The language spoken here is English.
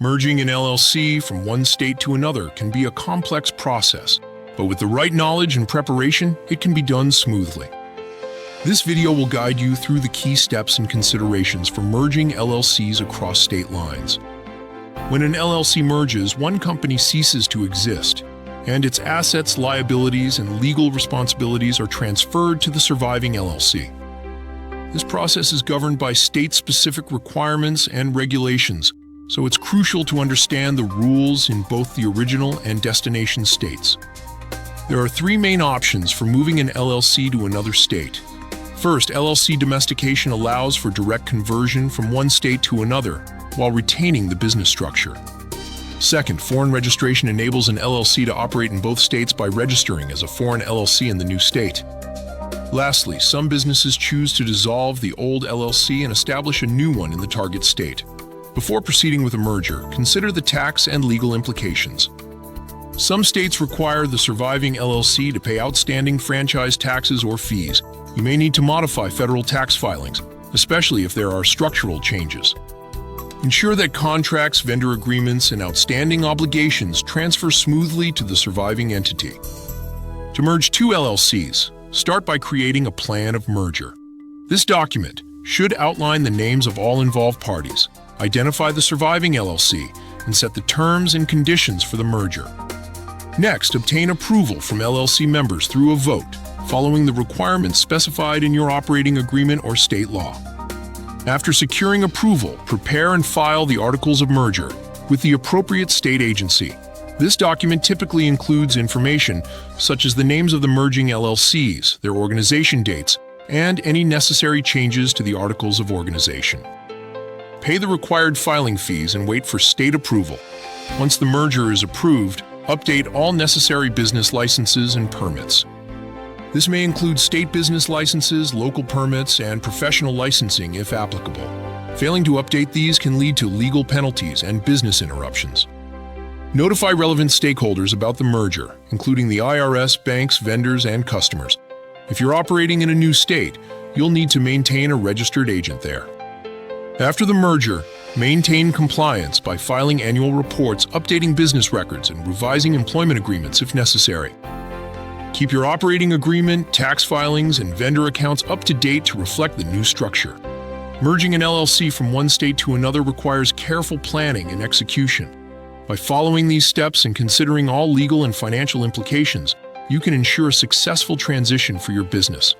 Merging an LLC from one state to another can be a complex process, but with the right knowledge and preparation, it can be done smoothly. This video will guide you through the key steps and considerations for merging LLCs across state lines. When an LLC merges, one company ceases to exist, and its assets, liabilities, and legal responsibilities are transferred to the surviving LLC. This process is governed by state-specific requirements and regulations, so it's crucial to understand the rules in both the original and destination states. There are three main options for moving an LLC to another state. First, LLC domestication allows for direct conversion from one state to another while retaining the business structure. Second, foreign registration enables an LLC to operate in both states by registering as a foreign LLC in the new state. Lastly, some businesses choose to dissolve the old LLC and establish a new one in the target state. Before proceeding with a merger, consider the tax and legal implications. Some states require the surviving LLC to pay outstanding franchise taxes or fees. You may need to modify federal tax filings, especially if there are structural changes. Ensure that contracts, vendor agreements, and outstanding obligations transfer smoothly to the surviving entity. To merge two LLCs, start by creating a plan of merger. This document should outline the names of all involved parties, identify the surviving LLC, and set the terms and conditions for the merger. Next, obtain approval from LLC members through a vote, following the requirements specified in your operating agreement or state law. After securing approval, prepare and file the articles of merger with the appropriate state agency. This document typically includes information such as the names of the merging LLCs, their organization dates, and any necessary changes to the articles of organization. Pay the required filing fees and wait for state approval. Once the merger is approved, update all necessary business licenses and permits. This may include state business licenses, local permits, and professional licensing if applicable. Failing to update these can lead to legal penalties and business interruptions. Notify relevant stakeholders about the merger, including the IRS, banks, vendors, and customers. If you're operating in a new state, you'll need to maintain a registered agent there. After the merger, maintain compliance by filing annual reports, updating business records, and revising employment agreements if necessary. Keep your operating agreement, tax filings, and vendor accounts up to date to reflect the new structure. Merging an LLC from one state to another requires careful planning and execution. By following these steps and considering all legal and financial implications, you can ensure a successful transition for your business.